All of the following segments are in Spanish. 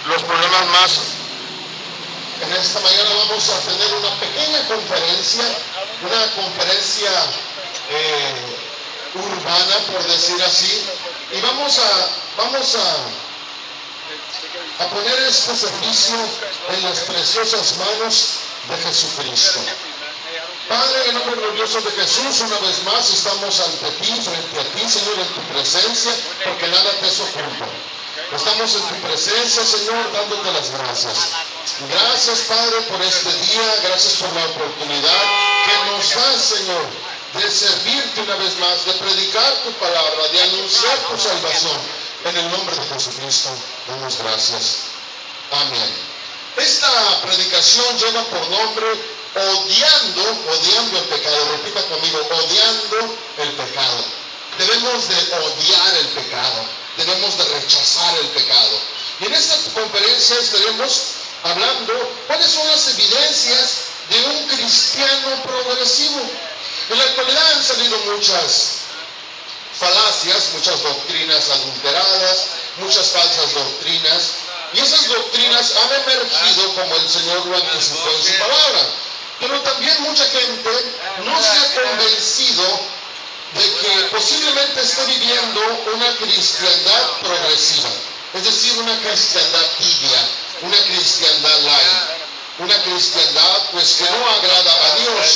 los problemas más. En esta mañana vamos a tener una pequeña conferencia, urbana, por decir así, y vamos a poner este servicio en las preciosas manos de Jesucristo. Padre, en el nombre glorioso de Jesús, una vez más estamos ante ti, frente a ti, Señor, en tu presencia, porque nada te es oculto. Estamos en tu presencia, Señor, dándote las gracias. Gracias, Padre, por este día, gracias por la oportunidad que nos das, Señor, de servirte una vez más, de predicar tu palabra, de anunciar tu salvación. En el nombre de Jesucristo, damos gracias. Amén. Esta predicación lleva por nombre odiando el pecado. Repita conmigo, odiando el pecado. Debemos de odiar el pecado, debemos de rechazar el pecado. Y en esta conferencia estaremos hablando cuáles son las evidencias de un cristiano progresivo. En la actualidad han salido muchas falacias, muchas doctrinas adulteradas, muchas falsas doctrinas, y esas doctrinas han emergido como el Señor lo anticipó en su palabra. Pero también mucha gente no se ha convencido de que posiblemente esté viviendo una cristiandad progresiva, es decir, una cristiandad tibia, una cristiandad light, una cristiandad pues que no agrada a Dios.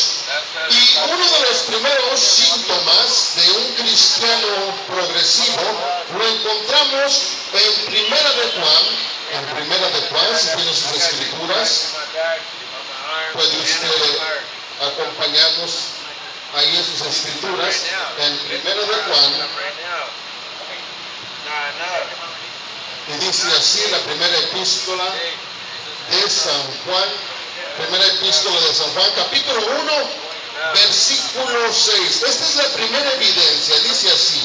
Y uno de los primeros síntomas de un cristiano progresivo lo encontramos en Primera de Juan, si tiene sus escrituras, puede usted acompañarnos ahí en sus escrituras, en Primera de Juan, y dice así la primera epístola de San Juan, capítulo 1, versículo 6. Esta es la primera evidencia, dice así: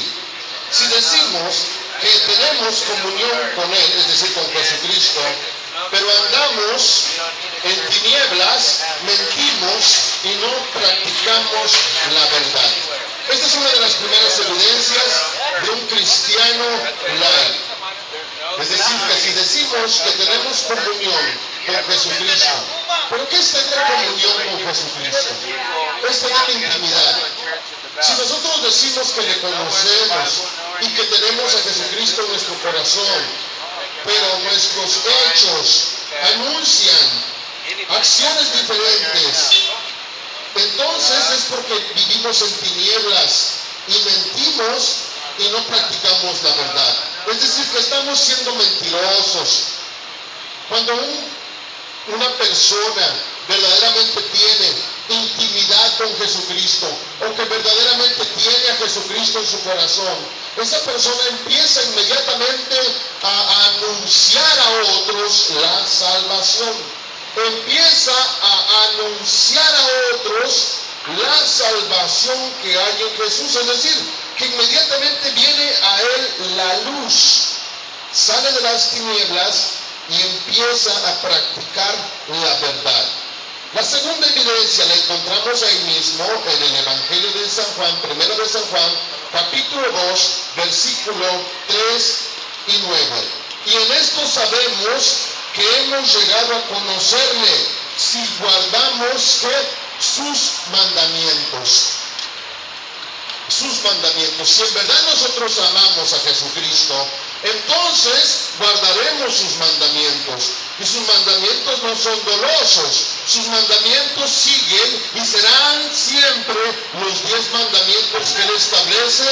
si decimos que tenemos comunión con Él, es decir, con Jesucristo, pero andamos en tinieblas, mentimos y no practicamos la verdad. Esta es una de las primeras evidencias de un cristiano light. Es decir, que si decimos que tenemos comunión con Jesucristo, ¿pero qué es tener comunión con Jesucristo? Es tener intimidad. Si nosotros decimos que le conocemos y que tenemos a Jesucristo en nuestro corazón, pero nuestros hechos anuncian acciones diferentes, entonces es porque vivimos en tinieblas y mentimos y no practicamos la verdad. Es decir, que estamos siendo mentirosos. Cuando una persona verdaderamente tiene intimidad con Jesucristo, o que verdaderamente tiene a Jesucristo en su corazón, esa persona empieza inmediatamente a anunciar a otros la salvación. Empieza a anunciar a otros la salvación que hay en Jesús. Es decir, que inmediatamente viene a él la luz, sale de las tinieblas y empieza a practicar la verdad. La segunda evidencia la encontramos ahí mismo en el Evangelio de San Juan, primero de San Juan, capítulo 2, versículo 3 y 9. Y en esto sabemos que hemos llegado a conocerle si guardamos sus mandamientos. Sus mandamientos. Si en verdad nosotros amamos a Jesucristo, entonces guardaremos sus mandamientos. Y sus mandamientos no son dolosos. Sus mandamientos siguen y serán siempre los 10 mandamientos que Él establece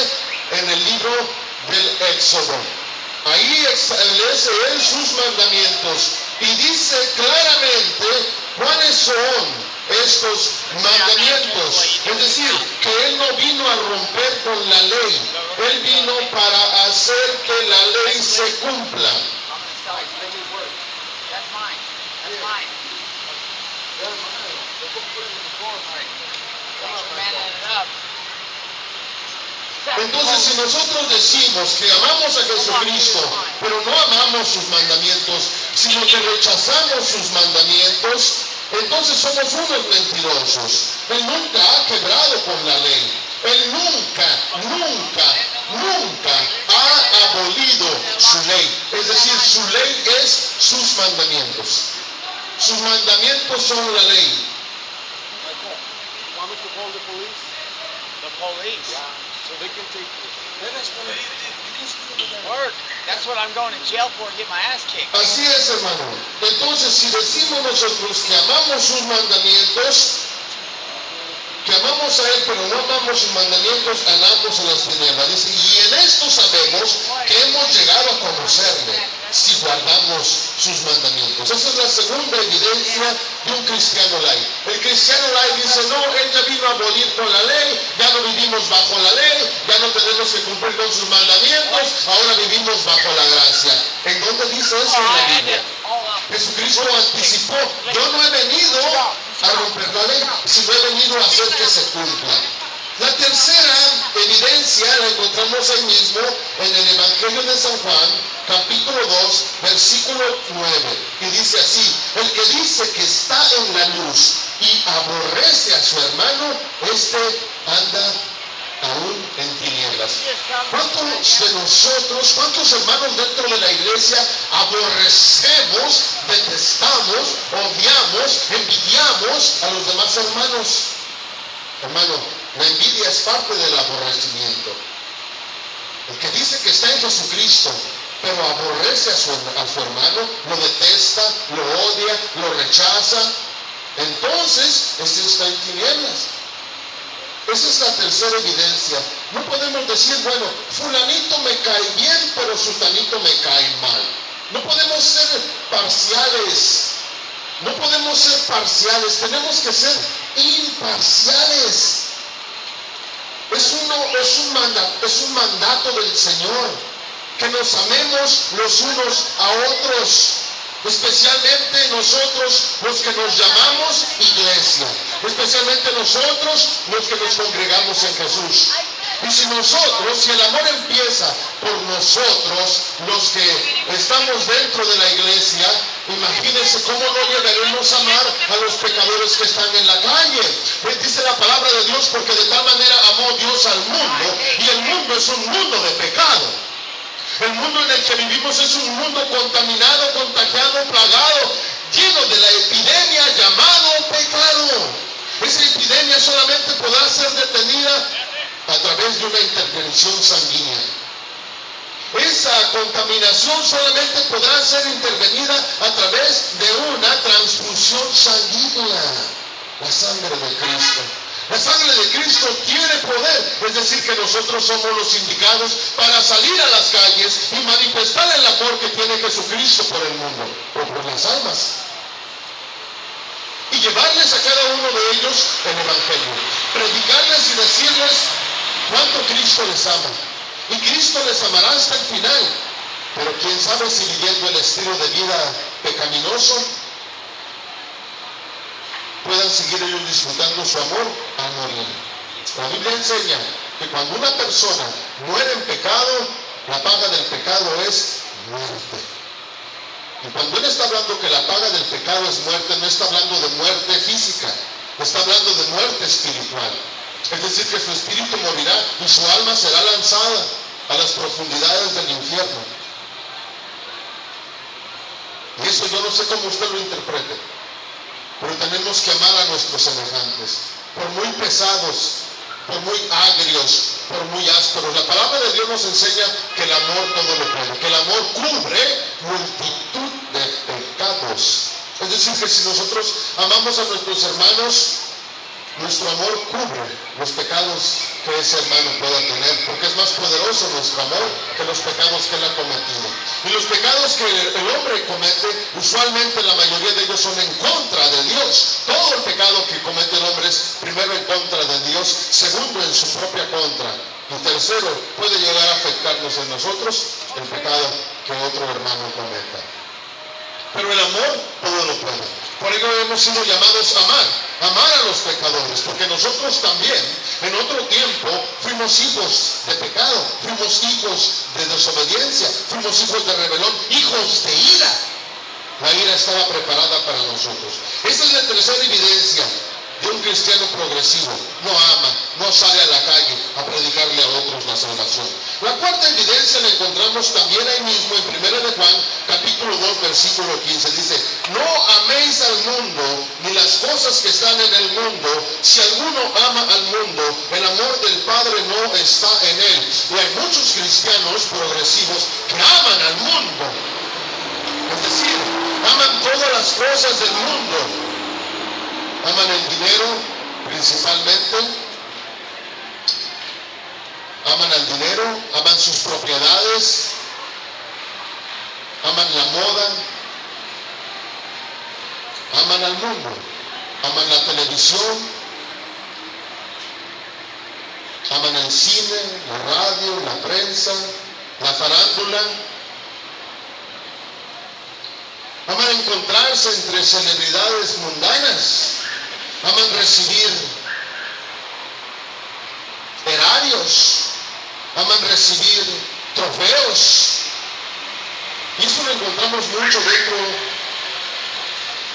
en el libro del Éxodo. Ahí establece Él sus mandamientos y dice claramente cuáles son estos mandamientos. Es decir, que Él no vino a romper con la ley, Él vino para hacer que la ley se cumpla. Entonces, si nosotros decimos que amamos a Jesucristo, pero no amamos sus mandamientos, sino que rechazamos sus mandamientos, entonces somos unos mentirosos. Él nunca ha quebrado con la ley. Él nunca ha abolido su ley. Es decir, su ley es sus mandamientos. Sus mandamientos son la ley. Want me to call the police? The police. Yeah, so they can take you. Work. That's what I'm going to jail for, get my ass kicked. Así es, hermano. Entonces, si decimos nosotros que amamos sus mandamientos, que amamos a Él, pero no amamos sus mandamientos, andamos en las tinieblas. Dice, y en esto sabemos que hemos llegado a conocerle, si guardamos sus mandamientos. Esa es la segunda evidencia de un cristiano light. El cristiano light dice, no, Él ya vino a abolir con la ley, ya no vivimos bajo la ley, ya no tenemos que cumplir con sus mandamientos, ahora vivimos bajo la gracia. ¿En dónde dice eso en la Biblia? Jesucristo anticipó, yo no he venido a romper la ley, sino he venido a hacer que se cumpla. La tercera evidencia la encontramos ahí mismo en el Evangelio de San Juan, capítulo 2, versículo 9, y dice así, el que dice que está en la luz y aborrece a su hermano, este anda aún en tinieblas. ¿Cuántos de nosotros, cuántos hermanos dentro de la iglesia aborrecemos, detestamos, odiamos, envidiamos a los demás hermanos? Hermano, la envidia es parte del aborrecimiento. El que dice que está en Jesucristo, pero aborrece a su hermano, lo detesta, lo odia, lo rechaza, entonces ese está en tinieblas. Esa es la tercera evidencia. No podemos decir, bueno, fulanito me cae bien, pero sutanito me cae mal. No podemos ser parciales. No podemos ser parciales, tenemos que ser imparciales. Es un mandato del Señor, que nos amemos los unos a otros. Especialmente nosotros los que nos llamamos iglesia, especialmente nosotros los que nos congregamos en Jesús. Y si el amor empieza por nosotros, los que estamos dentro de la iglesia, imagínense cómo no llegaremos a amar a los pecadores que están en la calle. Dice la palabra de Dios, porque de tal manera amó Dios al mundo, y el mundo es un mundo de pecado. El mundo en el que vivimos es un mundo contaminado, contagiado, plagado, lleno de la epidemia llamado pecado. Esa epidemia solamente podrá ser detenida a través de una intervención sanguínea. Esa contaminación solamente podrá ser intervenida a través de una transfusión sanguínea, la sangre de Cristo. La sangre de Cristo tiene poder, es decir, que nosotros somos los indicados para salir a las calles y manifestar el amor que tiene Jesucristo por el mundo, o por las almas. Y llevarles a cada uno de ellos el Evangelio. Predicarles y decirles cuánto Cristo les ama. Y Cristo les amará hasta el final. Pero quién sabe si viviendo el estilo de vida pecaminoso, puedan seguir ellos disfrutando su amor al morir. La Biblia enseña que cuando una persona muere en pecado, la paga del pecado es muerte. Y cuando Él está hablando que la paga del pecado es muerte, no está hablando de muerte física, está hablando de muerte espiritual. Es decir, que su espíritu morirá y su alma será lanzada a las profundidades del infierno. Y eso yo no sé cómo usted lo interprete, pero tenemos que amar a nuestros semejantes, por muy pesados, por muy agrios, por muy ásperos. La palabra de Dios nos enseña que el amor todo lo puede, que el amor cubre multitud de pecados. Es decir, que si nosotros amamos a nuestros hermanos, nuestro amor cubre los pecados que ese hermano pueda tener, porque es más poderoso nuestro amor que los pecados que él ha cometido. Y los pecados que el hombre comete, usualmente la mayoría de ellos son en contra de Dios. Todo el pecado que comete el hombre es primero en contra de Dios, segundo en su propia contra, y tercero puede llegar a afectarnos en nosotros el pecado que otro hermano cometa. Pero el amor todo lo puede. Por ello hemos sido llamados a amar a los pecadores, porque nosotros también en otro tiempo fuimos hijos de pecado, fuimos hijos de desobediencia, fuimos hijos de rebelión, hijos de ira. La ira estaba preparada para nosotros. Esa es la tercera evidencia de un cristiano progresivo. No ama, no sale a la calle a predicarle a otros la salvación. La cuarta evidencia la encontramos también ahí mismo en 1 de Juan, capítulo 2, versículo 15. Dice, no améis al mundo ni las cosas que están en el mundo. Si alguno ama al mundo, el amor del Padre no está en él. Y hay muchos cristianos progresivos que aman al mundo. Es decir, aman todas las cosas del mundo. Aman el dinero principalmente. Aman al dinero, aman sus propiedades, aman la moda, aman al mundo, aman la televisión, aman el cine, la radio, la prensa, la farándula. Aman encontrarse entre celebridades mundanas, aman recibir erarios, aman recibir trofeos. Y eso lo encontramos mucho dentro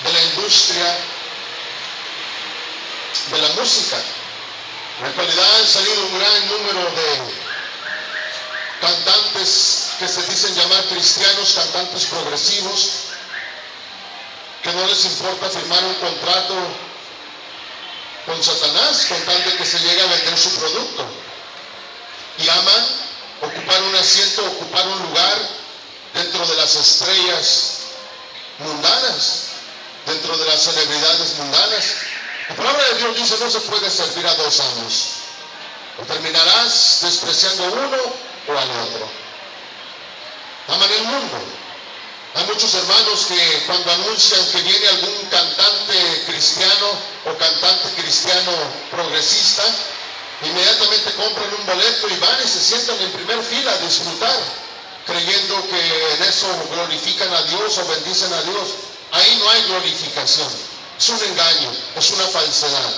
de la industria de la música. En la actualidad han salido un gran número de cantantes que se dicen llamar cristianos, cantantes progresivos, que no les importa firmar un contrato con Satanás con tal de que se llegue a vender su producto. Y aman ocupar un asiento, ocupar un lugar dentro de las estrellas mundanas, dentro de las celebridades mundanas. La palabra de Dios dice, no se puede servir a dos amos. O terminarás despreciando uno o al otro. Aman el mundo. Hay muchos hermanos que cuando anuncian que viene algún cantante cristiano o cantante cristiano progresista, inmediatamente compran un boleto y van y se sientan en primer fila a disfrutar, creyendo que en eso glorifican a Dios o bendicen a Dios. Ahí no hay glorificación, es un engaño, es una falsedad.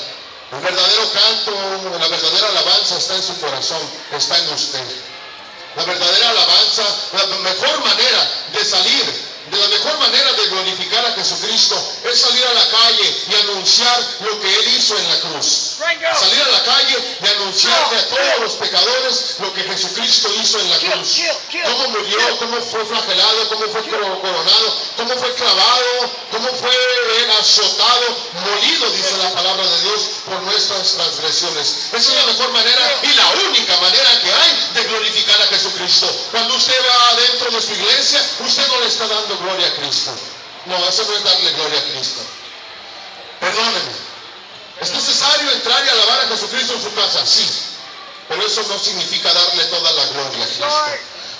El verdadero canto, la verdadera alabanza está en su corazón, está en usted. La verdadera alabanza, la mejor manera de salir, la mejor manera de glorificar a Jesucristo es salir a la calle y anunciar lo que Él hizo en la cruz. Salir a la calle y anunciarle a todos los pecadores lo que Jesucristo hizo en la cruz. Cómo murió, cómo fue flagelado, cómo fue coronado, cómo fue clavado, cómo fue azotado, molido, dice la palabra de Dios, por nuestras transgresiones. Esa es la mejor manera y la única manera que hay de glorificar a Jesucristo. Cuando usted va adentro de su iglesia, usted no le está dando gloria a Cristo. No, eso no es darle gloria a Cristo. Perdóneme. ¿Es necesario entrar y alabar a Jesucristo en su casa? Sí. Pero eso no significa darle toda la gloria a Cristo.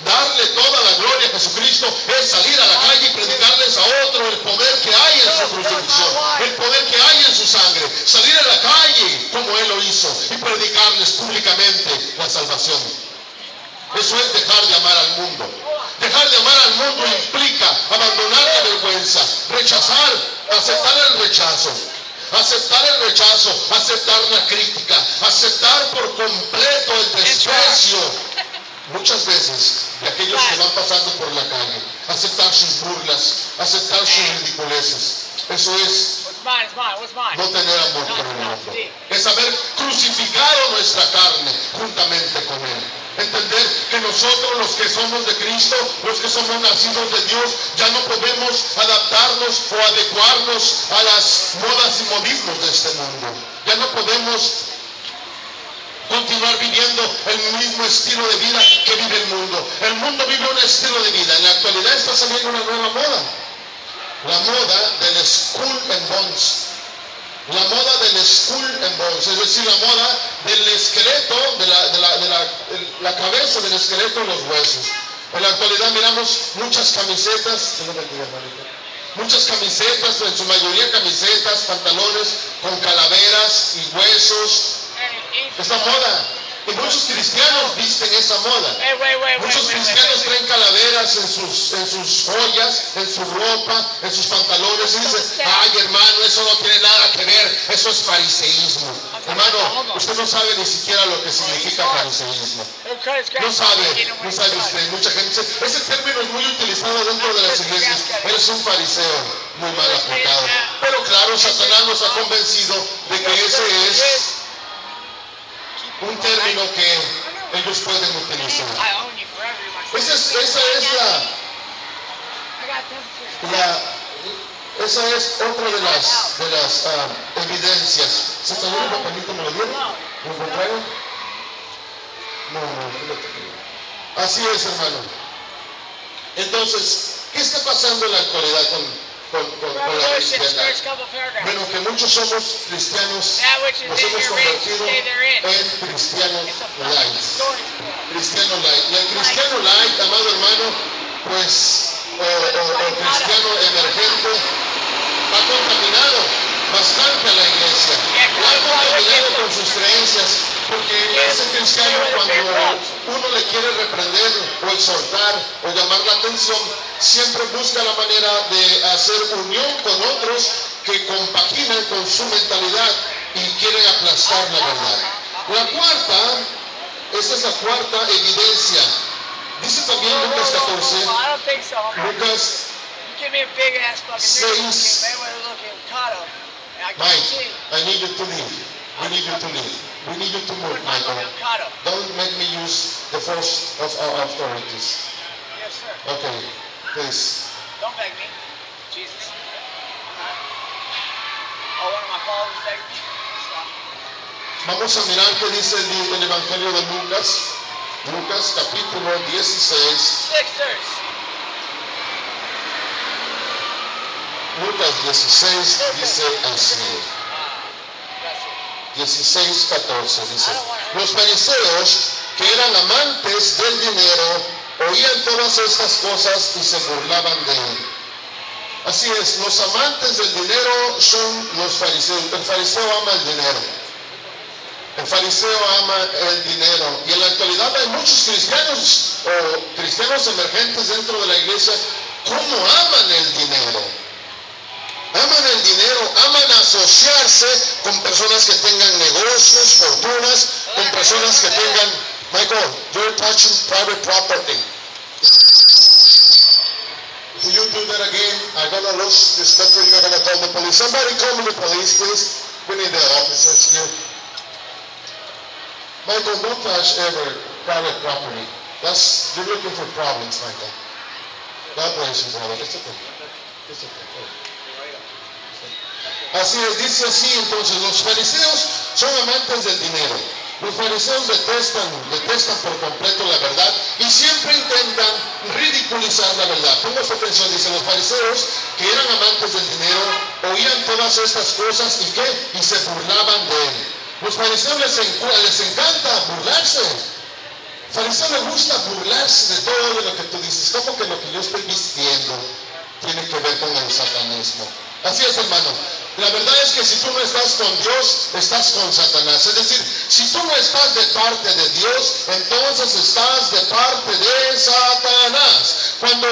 Darle toda la gloria a Jesucristo es salir a la calle y predicarles a otro el poder que hay en su crucifixión, el poder que hay en su sangre. Salir a la calle como Él lo hizo y predicarles públicamente la salvación. Eso es dejar de amar al mundo. Dejar de amar al mundo implica abandonar la vergüenza, rechazar, aceptar el rechazo. Aceptar el rechazo, aceptar la crítica, aceptar por completo el desprecio, muchas veces, de aquellos que van pasando por la calle. Aceptar sus burlas, aceptar sus ridiculeces. Eso es no tener amor por el mundo. Es haber crucificado nuestra carne juntamente con Él. Entender que nosotros, los que somos de Cristo, los que somos nacidos de Dios, ya no podemos adaptarnos o adecuarnos a las modas y modismos de este mundo. Ya no podemos continuar viviendo el mismo estilo de vida que vive el mundo. El mundo vive un estilo de vida. En la actualidad está saliendo una nueva moda. La moda del skull and bones. La moda del skull and bones, es decir, la moda del esqueleto, de la cabeza del esqueleto y los huesos. En la actualidad miramos muchas camisetas, en su mayoría camisetas, pantalones con calaveras y huesos. Esa moda. Y muchos cristianos visten esa moda. Muchos cristianos traen calaveras en sus joyas, en su ropa, en sus pantalones. Y dicen, ay hermano, eso no tiene nada que ver, eso es fariseísmo. Hermano, usted no sabe ni siquiera lo que significa fariseísmo. No sabe usted. Mucha gente dice, ese término es muy utilizado dentro de las iglesias. Eres un fariseo. muy mal aplicado. Pero claro, Satanás nos ha convencido de que ese es un término que ellos pueden utilizar. Esa es otra de las evidencias. ¿Se está viendo el papelito? ¿Me lo dieron? ¿Lo encontraron? No. Así es, hermano. Entonces, ¿qué está pasando en la actualidad con la cristiandad? Bueno, que muchos somos cristianos, nos hemos convertido en cristianos light. Cristiano light. Y el cristiano light, amado hermano, pues, o cristiano emergente, ha contaminado bastante a la iglesia. La ha contaminado con sus creencias, porque ese cristiano, cuando uno le quiere reprender o exhortar o llamar la atención, siempre busca la manera de hacer unión con otros que compaginan con su mentalidad y quieren aplastar la verdad. La cuarta, esa es la cuarta evidencia. Dice también Lucas 14, Lucas 6. Mike, I need you to leave. We need you to leave. We need you to move, Michael. Don't make me use the force of our authorities. Yes, sir. Okay, please. Don't beg me. Jesus. Oh, one of my followers begged me? Stop. Vamos a mirar qué dice el Evangelio de Lucas. Lucas capítulo 16. Sixers. Lucas 16 dice así. 16:14 dice: los fariseos, que eran amantes del dinero, oían todas estas cosas y se burlaban de él. Así es, los amantes del dinero son los fariseos. El fariseo ama el dinero. El fariseo ama el dinero. Y en la actualidad hay muchos cristianos o cristianos emergentes dentro de la iglesia. ¿Cómo aman el dinero? Aman el dinero, aman asociarse con personas que tengan negocios, fortunas, con personas que tengan... Michael, you're touching private property. If you do that again, I'm going to lose respect for you. I'm going to call the police. Somebody call me the police, please. We need the officers here. Michael, don't touch ever private property. You're looking for problems, Michael. God bless you, brother. It's okay. It's okay. Así es, dice así, entonces los fariseos son amantes del dinero. Los fariseos detestan por completo la verdad y siempre intentan ridiculizar la verdad. Ponga su atención, dice: los fariseos, que eran amantes del dinero, oían todas estas cosas y se burlaban de él. Los fariseos les encanta burlarse. Al fariseo le gusta burlarse de todo de lo que tú dices. ¿Cómo que lo que yo estoy vistiendo tiene que ver con el satanismo? Así es, hermano. La verdad es que si tú no estás con Dios, estás con Satanás. Es decir, si tú no estás de parte de Dios, entonces estás de parte de Satanás. Cuando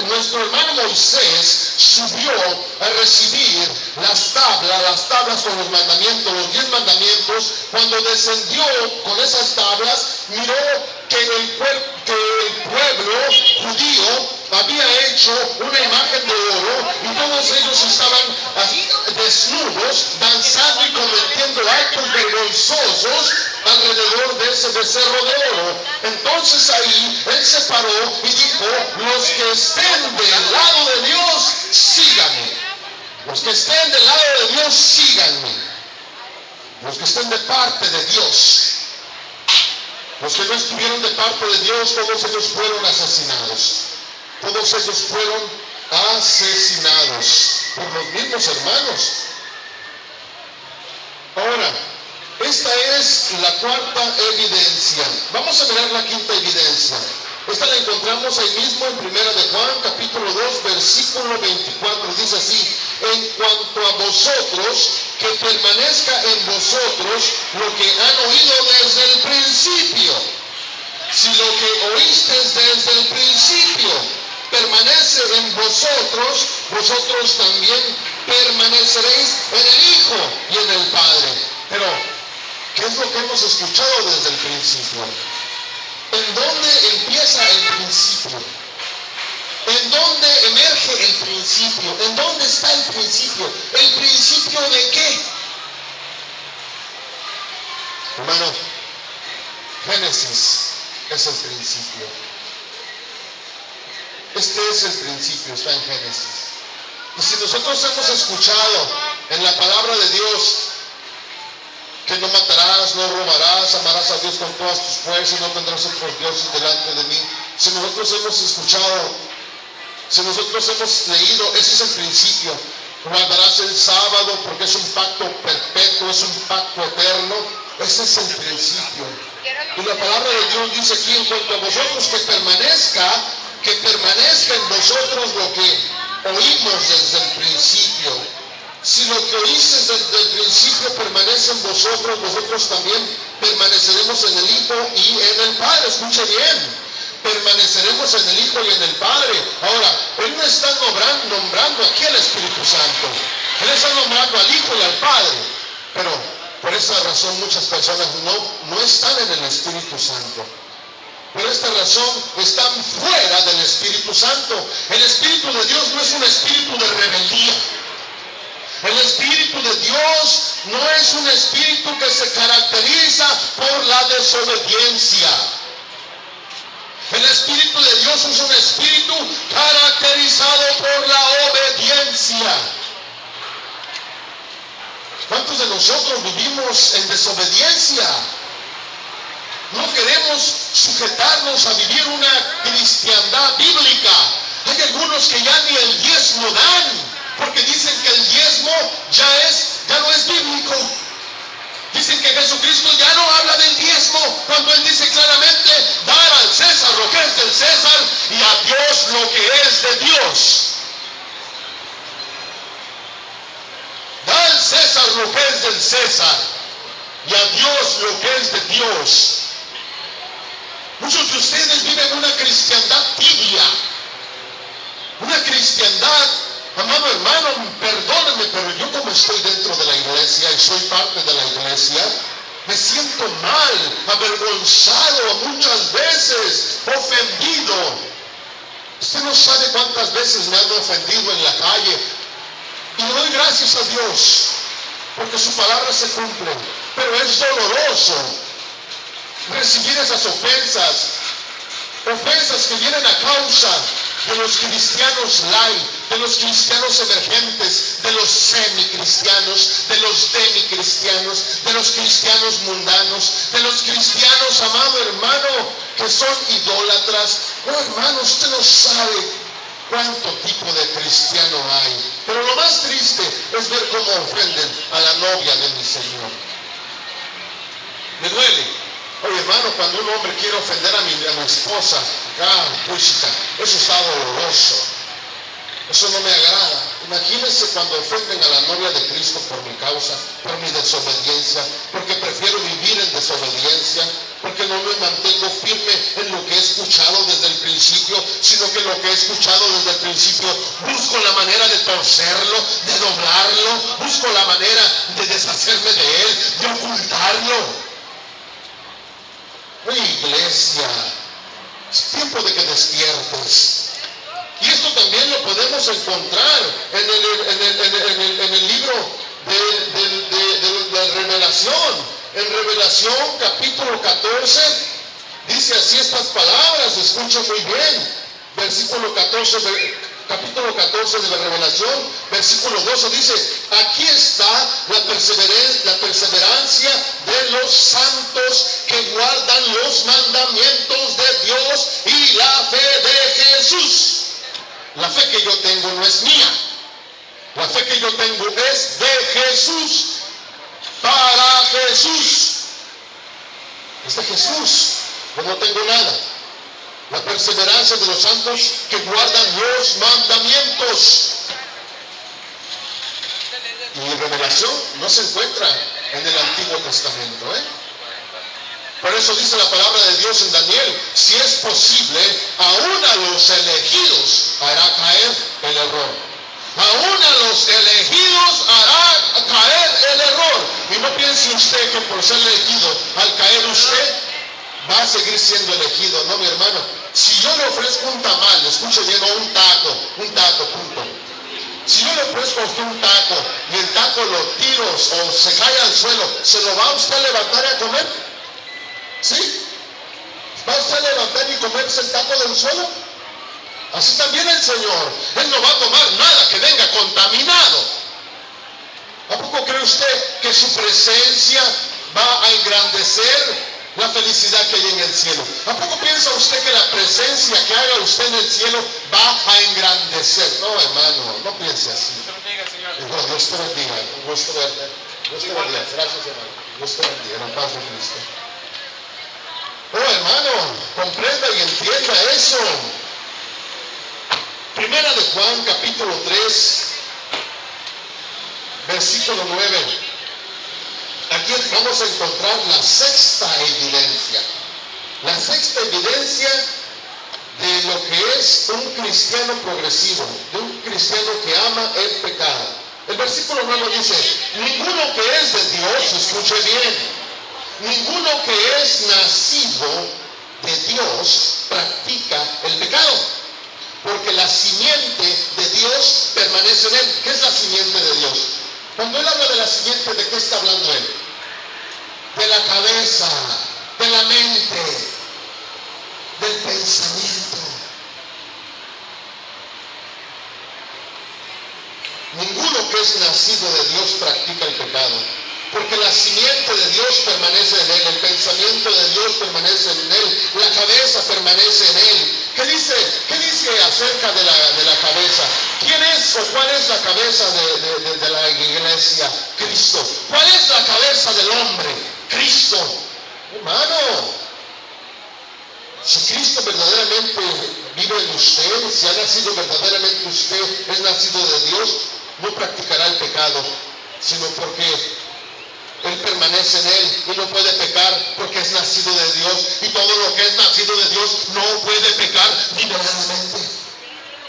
nuestro hermano Moisés subió a recibir las tablas con los mandamientos, los 10 mandamientos, cuando descendió con esas tablas, miró que el pueblo judío había hecho una imagen de oro y todos ellos estaban desnudos, danzando y cometiendo actos vergonzosos alrededor de ese becerro de oro. Entonces ahí él se paró y dijo: los que estén del lado de Dios, síganme. Los que estén del lado de Dios, síganme. Los que estén de parte de Dios. Los que no estuvieron de parte de Dios, todos ellos fueron asesinados. Todos ellos fueron asesinados por los mismos hermanos. Ahora, esta es la cuarta evidencia. Vamos a mirar la quinta evidencia. Esta la encontramos ahí mismo en 1 de Juan, capítulo 2, versículo 24. Dice así: en cuanto a vosotros, que permanezca en vosotros lo que han oído desde el principio. Si lo que oísteis desde el principio permanece en vosotros, vosotros también permaneceréis en el Hijo y en el Padre. Pero, ¿qué es lo que hemos escuchado desde el principio? ¿En dónde empieza el principio? ¿En dónde emerge el principio? ¿En dónde está el principio? ¿El principio de qué? Hermano, Génesis es el principio. Este es el principio, está en Génesis. Y si nosotros hemos escuchado en la palabra de Dios que no matarás, no robarás, amarás a Dios con todas tus fuerzas, no tendrás otros dioses delante de mí. Si nosotros hemos escuchado, si nosotros hemos leído, ese es el principio. Guardarás el sábado porque es un pacto perpetuo, es un pacto eterno. Ese es el principio. Y la palabra de Dios dice aquí en cuanto a vosotros que permanezca en vosotros lo que oímos desde el principio. Si lo que oíste desde el principio permanece en vosotros, vosotros también permaneceremos en el Hijo y en el Padre. Escuche bien. Permaneceremos en el Hijo y en el Padre. Ahora, Él no está nombrando aquí al Espíritu Santo. Él está nombrando al Hijo y al Padre. Pero por esa razón muchas personas no están en el Espíritu Santo. Por esta razón están fuera del Espíritu Santo. El Espíritu de Dios no es un espíritu de rebeldía. El Espíritu de Dios no es un espíritu que se caracteriza por la desobediencia. El Espíritu de Dios es un espíritu caracterizado por la obediencia. ¿Cuántos de nosotros vivimos en desobediencia? No queremos sujetarnos a vivir una cristiandad bíblica. Hay algunos que ya ni el diezmo dan, porque dicen que el diezmo ya no es bíblico. Dicen que Jesucristo ya no habla del diezmo, cuando Él dice claramente, dar al César lo que es del César y a Dios lo que es de Dios. Da al César lo que es del César y a Dios lo que es de Dios. Muchos de ustedes viven una cristiandad tibia, una cristiandad, amado hermano, perdónenme, pero yo como estoy dentro de la iglesia y soy parte de la iglesia, me siento mal, avergonzado muchas veces, ofendido. Usted no sabe cuántas veces me han ofendido en la calle y le doy gracias a Dios porque su palabra se cumple, pero es doloroso recibir esas ofensas que vienen a causa de los cristianos light, de los cristianos emergentes, de los semicristianos, de los demicristianos, de los cristianos mundanos, de los cristianos, amado hermano, que son idólatras. Oh, hermano, usted no sabe cuánto tipo de cristiano hay. Pero lo más triste es ver cómo ofenden a la novia de mi Señor. Me duele. Oye, hermano, cuando un hombre quiere ofender a mi esposa, eso está doloroso. Eso no me agrada. Imagínense cuando ofenden a la novia de Cristo por mi causa, por mi desobediencia, porque prefiero vivir en desobediencia, porque no me mantengo firme en lo que he escuchado desde el principio, sino que lo que he escuchado desde el principio busco la manera de torcerlo, de doblarlo, busco la manera de deshacerme de él, de ocultarlo. Oye, iglesia, es tiempo de que despiertes. Y esto también lo podemos encontrar en el libro de Revelación. En Revelación capítulo 14 dice así estas palabras, escuchen muy bien. Versículo 14, capítulo 14 de la Revelación, versículo 12 dice, aquí está la perseverancia de los santos que guardan los mandamientos de Dios y la fe de Jesús. La fe que yo tengo no es mía. La fe que yo tengo es de Jesús, para Jesús. Es de Jesús. Yo no tengo nada. La perseverancia de los santos que guardan los mandamientos. Y Revelación no se encuentra en el Antiguo Testamento, Por eso dice la palabra de Dios en Daniel, si es posible, aún a los elegidos hará caer el error. Aún a los elegidos hará caer el error. Y no piense usted que por ser elegido, al caer usted, va a seguir siendo elegido. No, mi hermano, Si yo le ofrezco un tamal, escuche bien, o un taco, punto. Si yo le ofrezco a usted un taco y el taco lo tiro o se cae al suelo, ¿se lo va a usted a levantar y a comer? ¿Sí? ¿Va a usted a levantar y comerse el taco del suelo? Así también el Señor. Él no va a tomar nada que venga contaminado. ¿A poco cree usted que su presencia va a engrandecer la felicidad que hay en el cielo? ¿A poco piensa usted que la presencia que haga usted en el cielo va a engrandecer? No, hermano, no piense así. Dios te bendiga. Dios te bendiga. Dios te bendiga. Gracias, hermano. Dios te bendiga. En la paz de Cristo. Oh, hermano, comprenda y entienda eso. Primera de Juan, capítulo 3, versículo 9. Aquí vamos a encontrar la sexta evidencia. La sexta evidencia de lo que es un cristiano progresivo, de un cristiano que ama el pecado. El versículo 9 dice: ninguno que es de Dios, escuche bien, ninguno que es nacido de Dios practica el pecado, porque la simiente de Dios permanece en él. ¿Qué es la simiente de Dios? Cuando él habla de la simiente, ¿de qué está hablando él? De la cabeza, de la mente, del pensamiento. Ninguno que es nacido de Dios practica el pecado, porque la simiente de Dios permanece en él, el pensamiento de Dios permanece en él, la cabeza permanece en él. ¿Qué dice acerca de la cabeza? ¿Quién es o cuál es la cabeza de la iglesia? Cristo. ¿Cuál es la cabeza del hombre? Cristo. Hermano, si Cristo verdaderamente vive en usted, si ha nacido verdaderamente usted, es nacido de Dios, no practicará el pecado, sino porque Él permanece en él y no puede pecar porque es nacido de Dios, y todo lo que es nacido de Dios no puede pecar deliberadamente.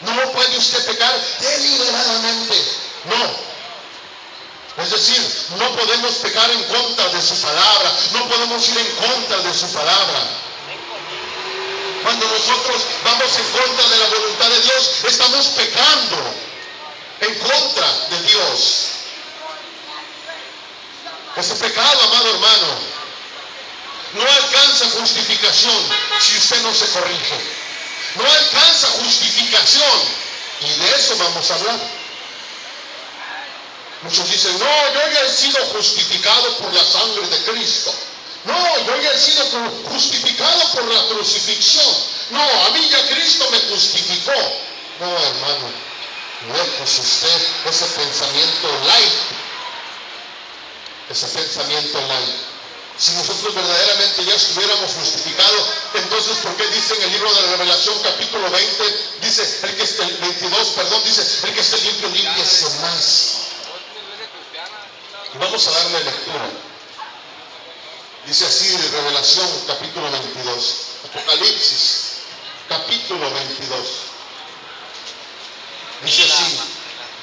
No puede usted pecar deliberadamente. No. Es decir, no podemos pecar en contra de su palabra, no podemos ir en contra de su palabra. Cuando nosotros vamos en contra de la voluntad de Dios, estamos pecando en contra de Dios. Ese pecado, amado hermano, no alcanza justificación si usted no se corrige. No alcanza justificación. Y de eso vamos a hablar. Muchos dicen: no, yo ya he sido justificado por la sangre de Cristo. No, yo ya he sido justificado por la crucifixión. No, a mí ya Cristo me justificó. No, hermano, pues usted ese pensamiento light. Ese pensamiento light. Si nosotros verdaderamente ya estuviéramos justificados, entonces ¿por qué dice en el libro de la Revelación capítulo 20, dice el que esté, 22, perdón, dice el que esté limpio, límpiese más? Y vamos a darle lectura. Dice así Revelación capítulo 22, Apocalipsis capítulo 22. Dice así,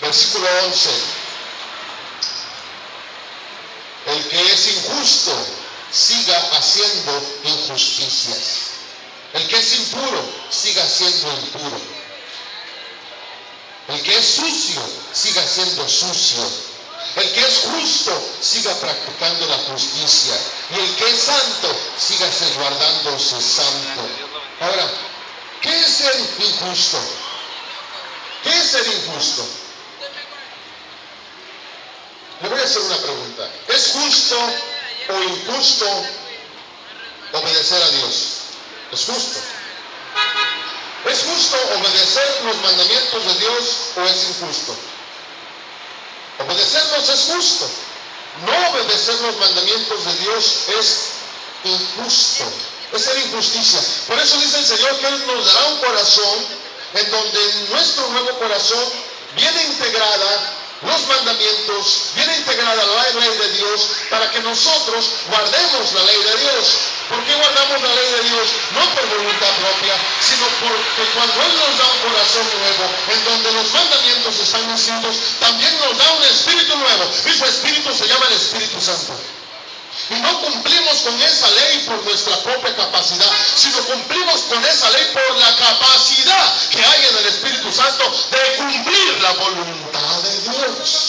versículo 11. El que es injusto, siga haciendo injusticias. El que es impuro, siga siendo impuro. El que es sucio, siga siendo sucio. El que es justo, siga practicando la justicia. Y el que es santo, siga guardándose santo. Ahora, ¿qué es ser injusto? ¿Qué es ser injusto? Le voy a hacer una pregunta. ¿Es justo o injusto obedecer a Dios? Es justo. ¿Es justo obedecer los mandamientos de Dios o es injusto? Obedecerlos es justo. No obedecer los mandamientos de Dios es injusto. Es ser injusticia. Por eso dice el Señor que Él nos dará un corazón en donde en nuestro nuevo corazón viene integrada los mandamientos, viene integrada la ley de Dios, para que nosotros guardemos la ley de Dios. ¿Por qué guardamos la ley de Dios? No por voluntad propia, sino porque cuando Él nos da un corazón nuevo, en donde los mandamientos están escritos, también nos da un espíritu nuevo. Y su espíritu se llama el Espíritu Santo. Y no cumplimos con esa ley por nuestra propia capacidad, sino cumplimos con esa ley por la capacidad que hay en el Espíritu Santo de cumplir la voluntad de Dios.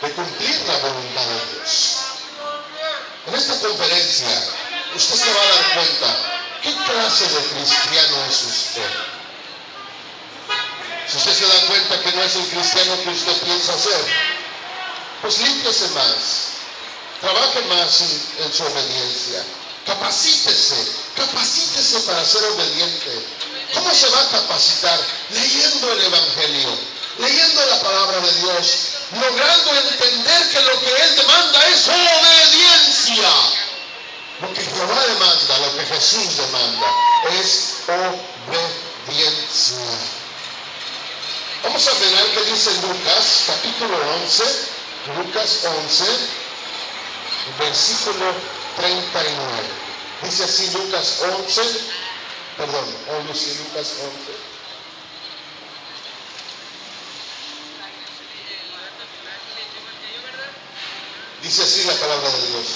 De cumplir la voluntad de Dios. En esta conferencia, usted se va a dar cuenta qué clase de cristiano es usted. Si usted se da cuenta que no es el cristiano que usted piensa ser, pues límpiese más, trabaje más en su obediencia, capacítese para ser obediente. ¿Cómo se va a capacitar? Leyendo el Evangelio, leyendo la palabra de Dios, logrando entender que lo que Él demanda es obediencia. Lo que Jehová demanda, lo que Jesús demanda, es obediencia. Vamos a ver qué dice Lucas, capítulo 11. Lucas 11, versículo 39. Dice así Lucas 11, Lucas 11. Dice así la palabra de Dios.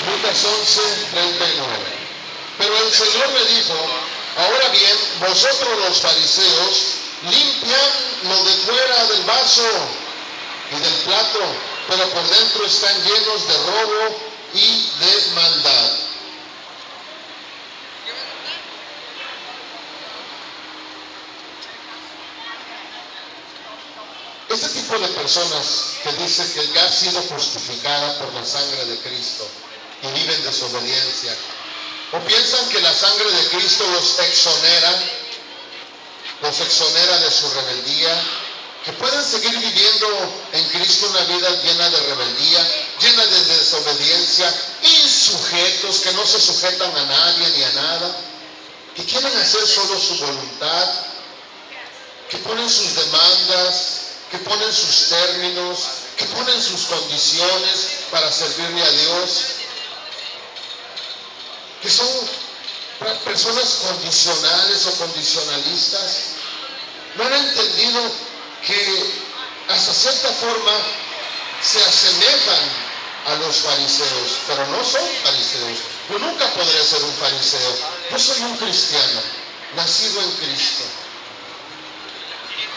Lucas 11, 39. Pero el Señor le dijo: ahora bien, vosotros los fariseos limpian lo de fuera del vaso y del plato, pero por dentro están llenos de robo y de maldad. Este tipo de personas que dicen que ya ha sido justificada por la sangre de Cristo y viven en desobediencia, o piensan que la sangre de Cristo los exonera de su rebeldía, que pueden seguir viviendo en Cristo una vida llena de rebeldía, llena de desobediencia, insujetos, que no se sujetan a nadie ni a nada, que quieren hacer solo su voluntad, que ponen sus demandas, que ponen sus términos, que ponen sus condiciones para servirle a Dios, que son personas condicionales o condicionalistas. No han entendido que hasta cierta forma se asemejan a los fariseos, pero no son fariseos. Yo nunca podré ser un fariseo. Yo soy un cristiano, nacido en Cristo.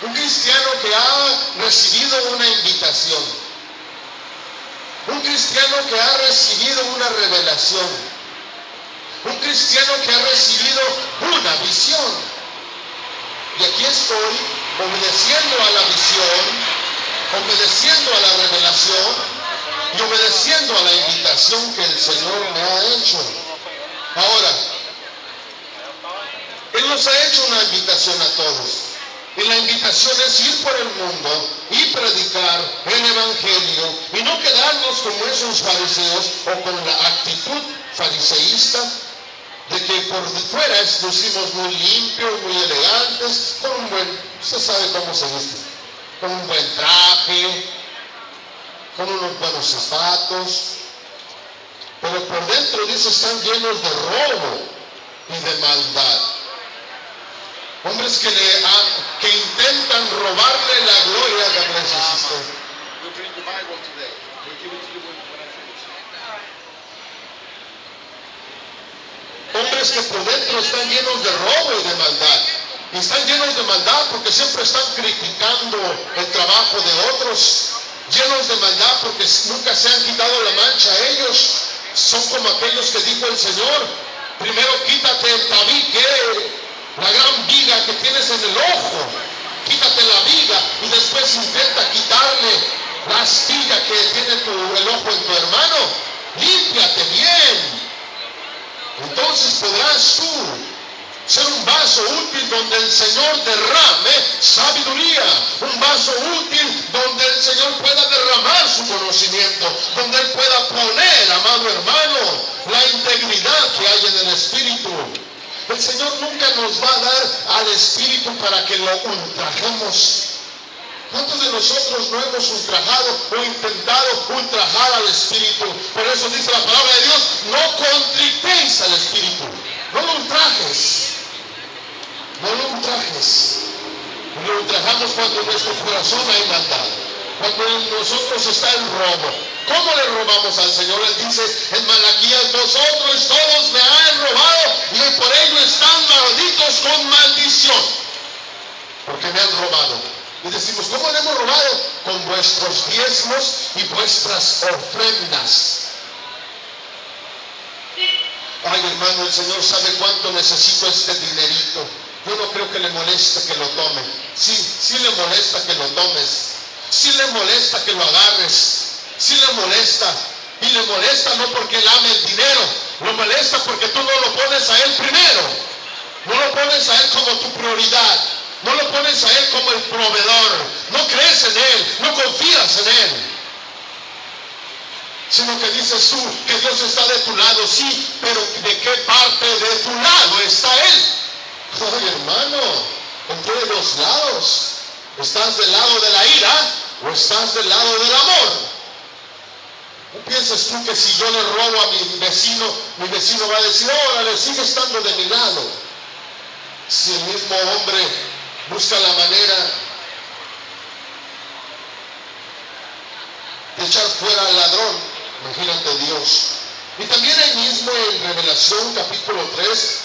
Un cristiano que ha recibido una invitación. Un cristiano que ha recibido una revelación. Un cristiano que ha recibido una visión. Y aquí estoy, obedeciendo a la visión, obedeciendo a la revelación y obedeciendo a la invitación que el Señor me ha hecho. Ahora, Él nos ha hecho una invitación a todos. Y la invitación es ir por el mundo y predicar el Evangelio y no quedarnos como esos fariseos o con la actitud fariseísta de que por fuera lucimos muy limpios, muy elegantes, con un buen, usted sabe cómo se viste, con un buen traje, con unos buenos zapatos, pero por dentro dice están llenos de robo y de maldad. Hombres que intentan robarle la gloria a la iglesia. We'll bring the Bible today. We'll give it to you when I finish. Hombres que por dentro están llenos de robo y de maldad. Y están llenos de maldad porque siempre están criticando el trabajo de otros. Llenos de maldad porque nunca se han quitado la mancha a ellos. Son como aquellos que dijo el Señor: primero quítate el tabique, la gran viga que tienes en el ojo, quítate la viga y después intenta quitarle la astilla que tiene el ojo en tu hermano. Límpiate bien. Entonces podrás tú ser un vaso útil donde el Señor derrame sabiduría, un vaso útil donde el Señor pueda derramar su conocimiento, donde Él pueda poner, amado hermano, la integridad que hay en el Espíritu. El Señor nunca nos va a dar al Espíritu para que lo ultrajemos. ¿Cuántos de nosotros no hemos ultrajado o intentado ultrajar al Espíritu? Por eso dice la palabra de Dios: no contritéis al Espíritu. No lo ultrajes. No lo ultrajes. Lo ultrajamos cuando en nuestro corazón hay maldad. Cuando en nosotros está el robo. ¿Cómo le robamos al Señor? Él dice en Malaquías: vosotros todos me han robado y por ello están malditos con maldición. Porque me han robado. Y decimos: ¿cómo le hemos robado? Con vuestros diezmos y vuestras ofrendas. Ay, hermano, el Señor sabe cuánto necesito este dinerito. Yo no creo que le moleste que lo tome. Sí le molesta que lo tomes. Sí le molesta que lo agarres. Sí le molesta. Y le molesta no porque él ame el dinero. Lo molesta porque tú no lo pones a él primero. No lo pones a él como tu prioridad. No lo pones a él como el proveedor. No crees en él. No confías en él. Sino que dices tú que Dios está de tu lado. Sí, pero ¿de qué parte de tu lado está él? Ay, hermano, en todos los lados. ¿Estás del lado de la ira o estás del lado del amor? ¿No piensas tú que si yo le robo a mi vecino va a decir: órale, sigue estando de mi lado? Si el mismo hombre busca la manera de echar fuera al ladrón, imagínate Dios. Y también ahí mismo en Revelación capítulo 3,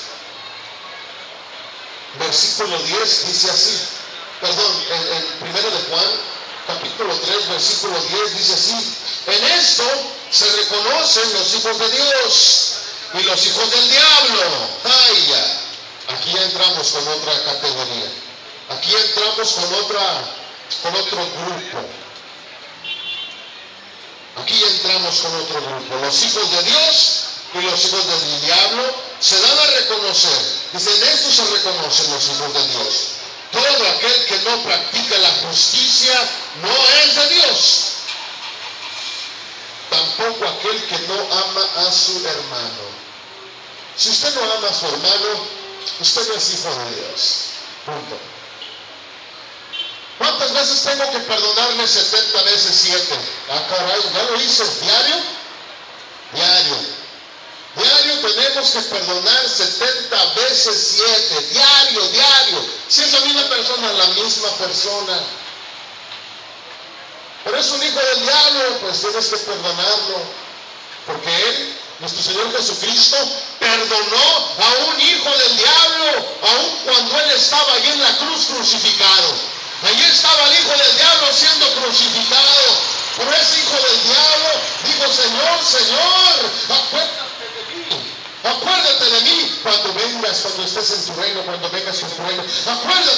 versículo 10 dice así, perdón, en 1 de Juan capítulo 3 versículo 10 dice así: en esto se reconocen los hijos de Dios y los hijos del diablo. Ay, ya. Aquí ya entramos con otra categoría. Aquí entramos con otro grupo. Aquí entramos con otro grupo. Los hijos de Dios y los hijos del diablo se dan a reconocer. Dice: en esto se reconocen los hijos de Dios. Todo aquel que no practica la justicia no es de Dios. Tampoco aquel que no ama a su hermano. Si usted no ama a su hermano, usted no es hijo de Dios. Punto. ¿Cuántas veces tengo que perdonarle? 70 veces 7. Ah, caray, ¿ya lo hice diario? Diario tenemos que perdonar 70 veces 7. Diario. Si es la misma persona, la misma persona. Pero es un hijo del diablo, pues tienes que perdonarlo. Porque Él, nuestro Señor Jesucristo, perdonó a un hijo del diablo, aun cuando Él estaba allí en la cruz crucificado. Allí estaba el hijo del diablo siendo crucificado. Pero ese hijo del diablo dijo: Señor, acuérdate de mí cuando vengas, cuando estés en tu reino, cuando vengas en tu reino. Acuérdate.